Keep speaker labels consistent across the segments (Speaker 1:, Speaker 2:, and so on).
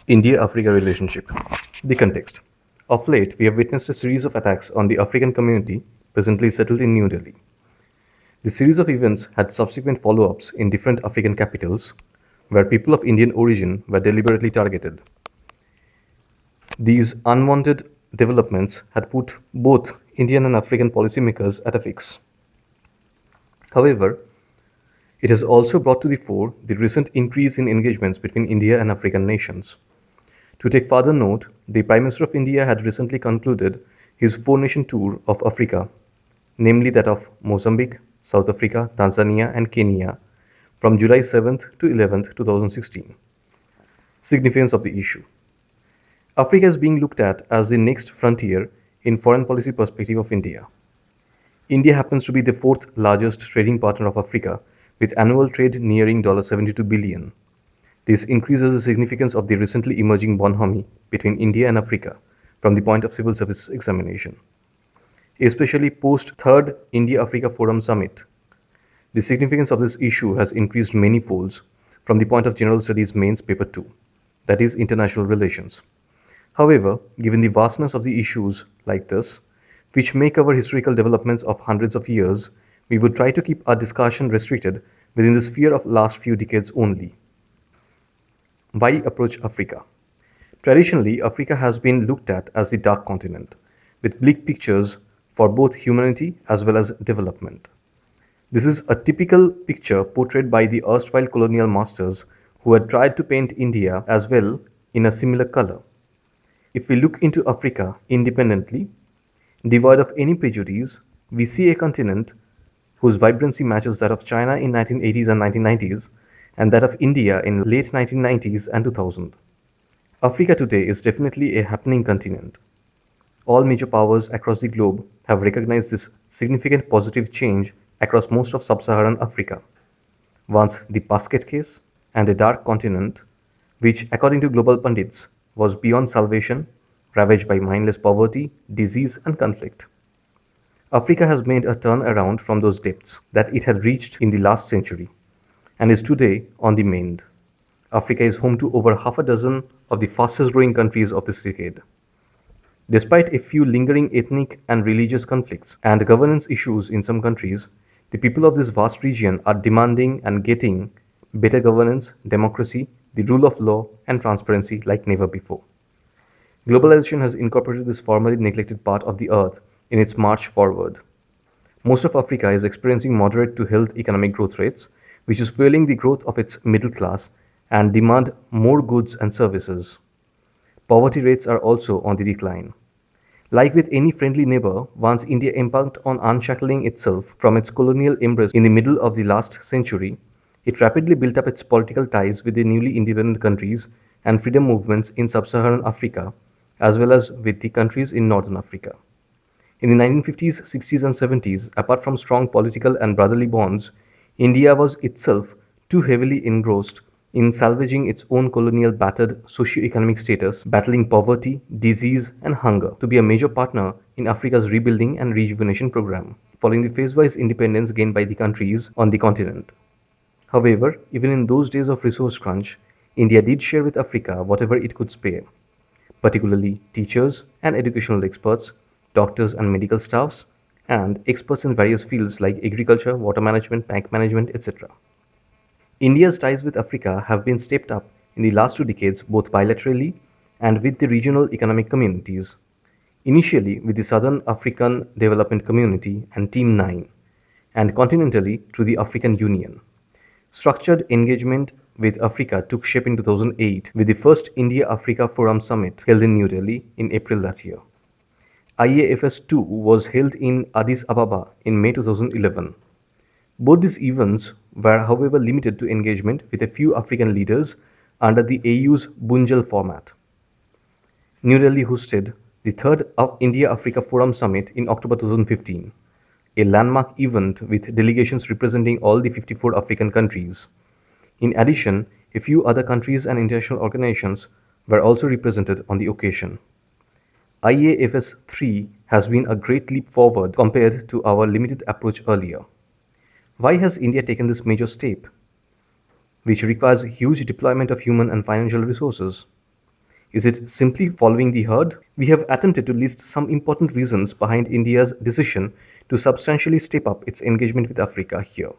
Speaker 1: India-Africa relationship. The context. Of late, we have witnessed a series of attacks on the African community presently settled in New Delhi. The series of events had subsequent follow-ups in different African capitals, where people of Indian origin were deliberately targeted. These unwanted developments had put both Indian and African policymakers at a fix. However, it has also brought to the fore the recent increase in engagements between India and African nations. To take further note, the Prime Minister of India had recently concluded his four-nation tour of Africa, namely that of Mozambique, South Africa, Tanzania and Kenya from July 7th to 11th, 2016. Significance of the issue. Africa is being looked at as the next frontier in foreign policy perspective of India. India happens to be the fourth largest trading partner of Africa, with annual trade nearing $72 billion. This increases the significance of the recently emerging bonhomie between India and Africa from the point of civil service examination, especially post-third India-Africa Forum Summit. The significance of this issue has increased many folds from the point of General Studies Mains Paper 2, that is, international relations. However, given the vastness of the issues like this, which may cover historical developments of hundreds of years, we would try to keep our discussion restricted within the sphere of last few decades only. Why approach Africa? Traditionally, Africa has been looked at as the dark continent, with bleak pictures for both humanity as well as development. This is a typical picture portrayed by the erstwhile colonial masters who had tried to paint India as well in a similar color. If we look into Africa independently, devoid of any prejudice, we see a continent whose vibrancy matches that of China in 1980s and 1990s and that of India in late 1990s and 2000. Africa today is definitely a happening continent. All major powers across the globe have recognized this significant positive change across most of sub-Saharan Africa. Once the basket case and a dark continent, which according to global pundits was beyond salvation, ravaged by mindless poverty, disease and conflict. Africa has made a turn around from those depths that it had reached in the last century and is today on the mend. Africa is home to over half a dozen of the fastest growing countries of this decade. Despite a few lingering ethnic and religious conflicts and governance issues in some countries, the people of this vast region are demanding and getting better governance, democracy, the rule of law, and transparency like never before. Globalization has incorporated this formerly neglected part of the earth in its march forward. Most of Africa is experiencing moderate to healthy economic growth rates, which is fueling the growth of its middle class and demand more goods and services. Poverty rates are also on the decline. Like with any friendly neighbor, once India embarked on unshackling itself from its colonial embrace in the middle of the last century, it rapidly built up its political ties with the newly independent countries and freedom movements in sub-Saharan Africa, as well as with the countries in northern Africa. In the 1950s, 60s and 70s, apart from strong political and brotherly bonds, India was itself too heavily engrossed in salvaging its own colonial battered socio-economic status, battling poverty, disease and hunger to be a major partner in Africa's rebuilding and rejuvenation program, following the phase-wise independence gained by the countries on the continent. However, even in those days of resource crunch, India did share with Africa whatever it could spare, particularly teachers and educational experts, doctors and medical staffs, and experts in various fields like agriculture, water management, bank management, etc. India's ties with Africa have been stepped up in the last 2 decades both bilaterally and with the regional economic communities, initially with the Southern African Development Community and Team 9, and continentally through the African Union. Structured engagement with Africa took shape in 2008 with the first India-Africa Forum Summit held in New Delhi in April that year. IAFS 2 was held in Addis Ababa in May 2011. Both these events were however limited to engagement with a few African leaders under the AU's Bunjil format. New Delhi hosted the third India-Africa Forum Summit in October 2015, a landmark event with delegations representing all the 54 African countries. In addition, a few other countries and international organizations were also represented on the occasion. IAFS 3 has been a great leap forward compared to our limited approach earlier. Why has India taken this major step, which requires huge deployment of human and financial resources? Is it simply following the herd? We have attempted to list some important reasons behind India's decision to substantially step up its engagement with Africa here.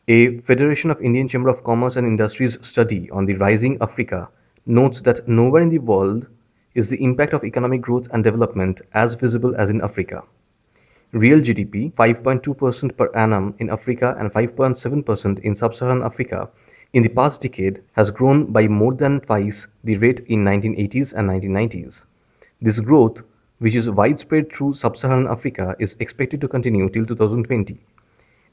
Speaker 1: A Federation of Indian Chamber of Commerce and Industries study on the rising Africa notes that nowhere in the world is the impact of economic growth and development as visible as in Africa. Real GDP, 5.2% per annum in Africa and 5.7% in sub-Saharan Africa, in the past decade has grown by more than twice the rate in 1980s and 1990s. This growth, which is widespread through sub-Saharan Africa, is expected to continue till 2020.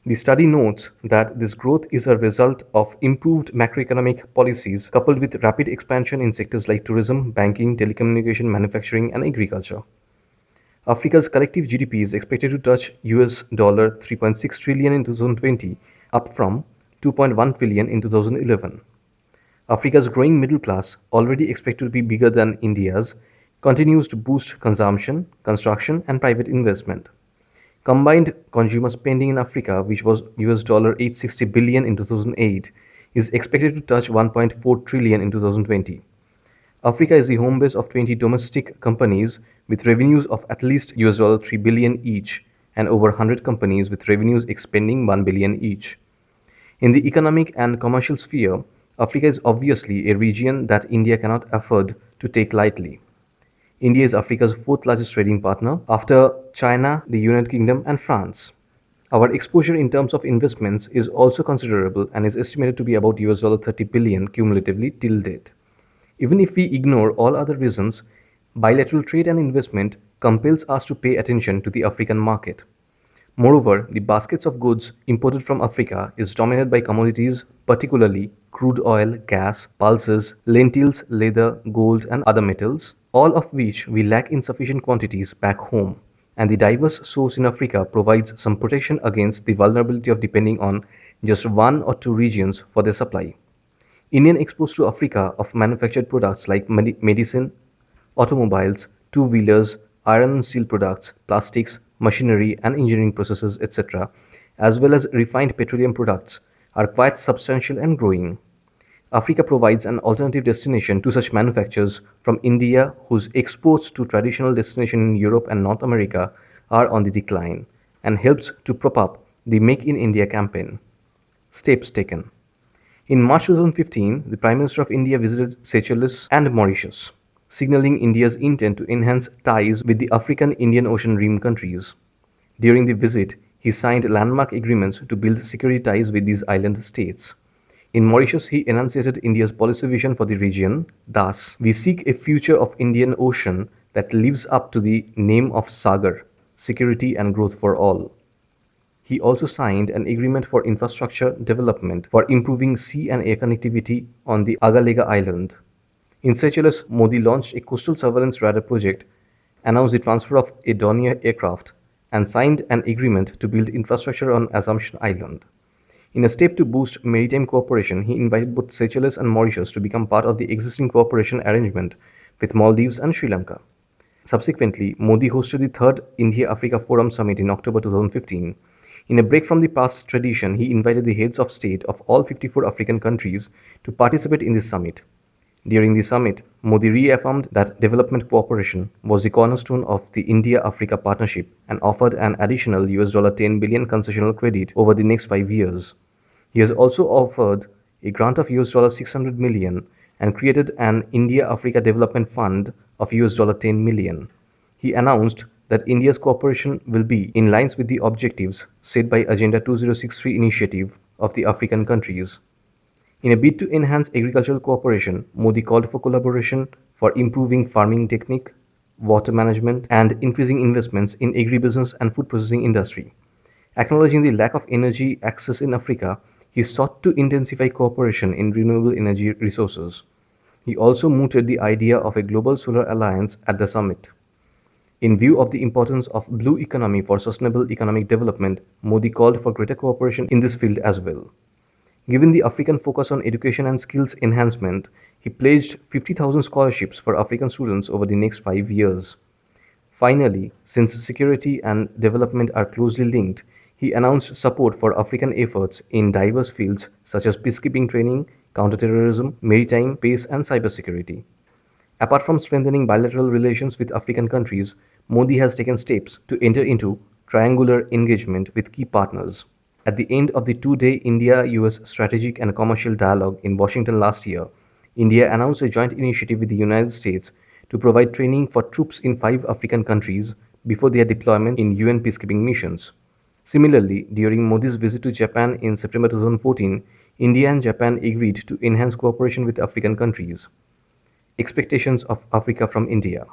Speaker 1: The study notes that this growth is a result of improved macroeconomic policies coupled with rapid expansion in sectors like tourism, banking, telecommunication, manufacturing, and agriculture. Africa's collective GDP is expected to touch US dollar 3.6 trillion in 2020, up from 2.1 trillion in 2011. Africa's growing middle class, already expected to be bigger than India's, continues to boost consumption, construction, and private investment. Combined consumer spending in Africa, which was US dollar 860 billion in 2008, is expected to touch 1.4 trillion in 2020. Africa is the home base of 20 domestic companies with revenues of at least US dollar 3 billion each and over 100 companies with revenues exceeding 1 billion each. In the economic and commercial sphere, Africa is obviously a region that India cannot afford to take lightly. India is Africa's fourth largest trading partner after China, the United Kingdom, and France. Our exposure in terms of investments is also considerable and is estimated to be about US dollar 30 billion cumulatively till date. Even if we ignore all other reasons, bilateral trade and investment compels us to pay attention to the African market. Moreover, the baskets of goods imported from Africa is dominated by commodities, particularly crude oil, gas, pulses, lentils, leather, gold, and other metals, all of which we lack in sufficient quantities back home. And the diverse source in Africa provides some protection against the vulnerability of depending on just one or two regions for their supply. Indian exports to Africa of manufactured products like medicine, automobiles, two-wheelers, iron and steel products, plastics, machinery and engineering processes, etc., as well as refined petroleum products, are quite substantial and growing. Africa provides an alternative destination to such manufactures from India, whose exports to traditional destinations in Europe and North America are on the decline, and helps to prop up the Make in India campaign. Steps taken. In March 2015, the Prime Minister of India visited Seychelles and Mauritius, signaling India's intent to enhance ties with the African Indian Ocean rim countries. During the visit, he signed landmark agreements to build security ties with these island states. In Mauritius, he enunciated India's policy vision for the region. Thus, we seek a future of Indian Ocean that lives up to the name of Sagar, security and growth for all. He also signed an agreement for infrastructure development for improving sea and air connectivity on the Agalega island. In Seychelles, Modi launched a coastal surveillance radar project, announced the transfer of a Dornier aircraft, and signed an agreement to build infrastructure on Assumption Island. In a step to boost maritime cooperation, he invited both Seychelles and Mauritius to become part of the existing cooperation arrangement with Maldives and Sri Lanka. Subsequently, Modi hosted the third India-Africa Forum Summit in October 2015. In a break from the past tradition, he invited the heads of state of all 54 African countries to participate in this summit. During the summit, Modi reaffirmed that development cooperation was the cornerstone of the India-Africa partnership and offered an additional US dollar 10 billion concessional credit over the next 5 years. He has also offered a grant of US dollar 600 million and created an India-Africa Development Fund of US dollar 10 million. He announced that India's cooperation will be in line with the objectives set by Agenda 2063 initiative of the African countries. In a bid to enhance agricultural cooperation, Modi called for collaboration for improving farming technique, water management, and increasing investments in agribusiness and food processing industry. Acknowledging the lack of energy access in Africa, he sought to intensify cooperation in renewable energy resources. He also mooted the idea of a global solar alliance at the summit. In view of the importance of blue economy for sustainable economic development, Modi called for greater cooperation in this field as well. Given the African focus on education and skills enhancement, he pledged 50,000 scholarships for African students over the next 5 years. Finally, since security and development are closely linked, He announced support for African efforts in diverse fields such as peacekeeping training, counterterrorism, maritime, space, and cybersecurity. Apart from strengthening bilateral relations with African countries, Modi has taken steps to enter into triangular engagement with key partners. At the end of the two-day India-US strategic and commercial dialogue in Washington last year, India announced a joint initiative with the United States to provide training for troops in 5 African countries before their deployment in UN peacekeeping missions. Similarly, during Modi's visit to Japan in September 2014, India and Japan agreed to enhance cooperation with African countries. Expectations of Africa from India.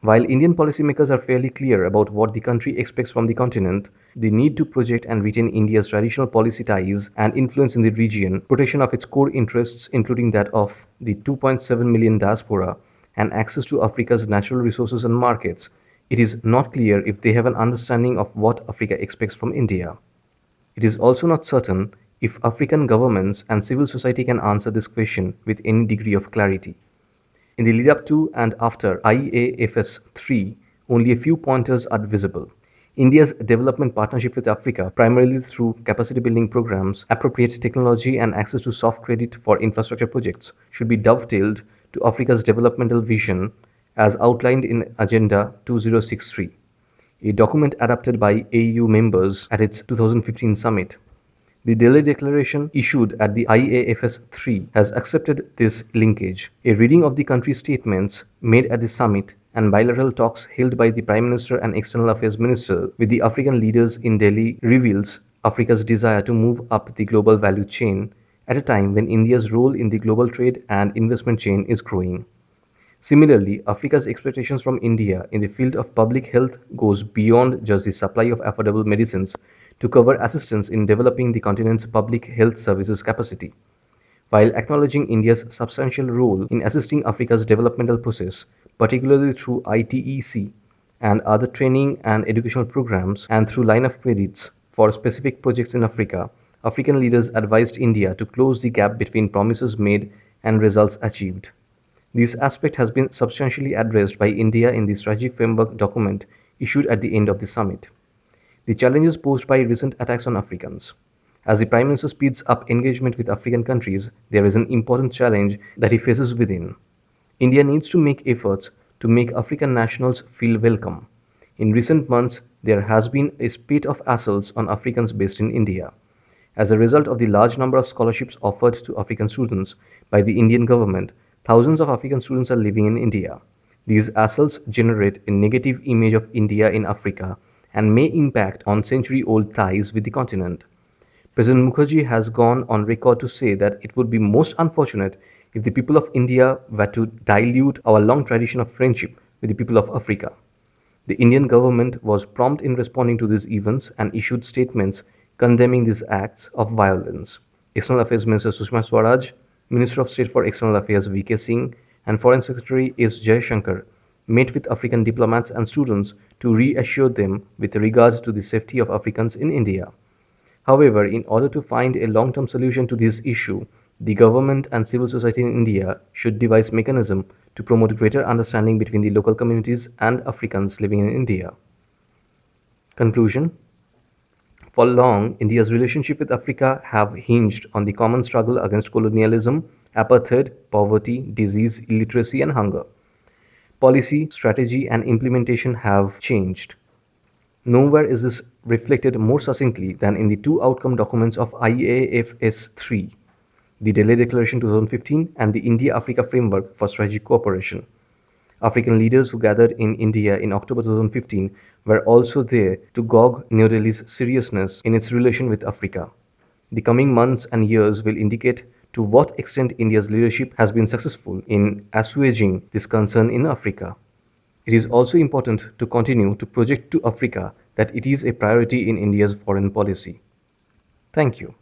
Speaker 1: While Indian policymakers are fairly clear about what the country expects from the continent, the need to project and retain India's traditional policy ties and influence in the region, protection of its core interests, including that of the 2.7 million diaspora, and access to Africa's natural resources and markets, it is not clear if they have an understanding of what Africa expects from India. It is also not certain if African governments and civil society can answer this question with any degree of clarity. In the lead up to and after IAFS 3, only a few pointers are visible. India's development partnership with Africa, primarily through capacity building programs, appropriate technology, and access to soft credit for infrastructure projects, should be dovetailed to Africa's developmental vision as outlined in Agenda 2063, a document adopted by AU members at its 2015 summit. The Delhi Declaration issued at the IAFS 3 has accepted this linkage. A reading of the country's statements made at the summit and bilateral talks held by the Prime Minister and External Affairs Minister with the African leaders in Delhi reveals Africa's desire to move up the global value chain at a time when India's role in the global trade and investment chain is growing. Similarly, Africa's expectations from India in the field of public health goes beyond just the supply of affordable medicines to cover assistance in developing the continent's public health services capacity. While acknowledging India's substantial role in assisting Africa's developmental process, particularly through ITEC and other training and educational programs and through line of credits for specific projects in Africa, African leaders advised India to close the gap between promises made and results achieved. This aspect has been substantially addressed by India in the strategic framework document issued at the end of the summit. The challenges posed by recent attacks on Africans. As the Prime Minister speeds up engagement with African countries, there is an important challenge that he faces within. India needs to make efforts to make African nationals feel welcome. In recent months, there has been a spate of assaults on Africans based in India. As a result of the large number of scholarships offered to African students by the Indian government, thousands of African students are living in India. These assaults generate a negative image of India in Africa and may impact on century-old ties with the continent. President Mukherjee has gone on record to say that it would be most unfortunate if the people of India were to dilute our long tradition of friendship with the people of Africa. The Indian government was prompt in responding to these events and issued statements condemning these acts of violence. External Affairs Minister Sushma Swaraj, Minister of State for External Affairs V.K. Singh, and Foreign Secretary S. Jaishankar met with African diplomats and students to reassure them with regard to the safety of Africans in India. However, in order to find a long-term solution to this issue, the government and civil society in India should devise mechanisms to promote greater understanding between the local communities and Africans living in India. Conclusion. For long, India's relationship with Africa have hinged on the common struggle against colonialism, apartheid, poverty, disease, illiteracy, and hunger. Policy, strategy, and implementation have changed. Nowhere is this reflected more succinctly than in the two outcome documents of IAFS 3, the Delhi Declaration 2015 and the India-Africa Framework for Strategic Cooperation. African leaders who gathered in India in October 2015 were also there to gauge New Delhi's seriousness in its relation with Africa. The coming months and years will indicate to what extent India's leadership has been successful in assuaging this concern in Africa. It is also important to continue to project to Africa that it is a priority in India's foreign policy. Thank you.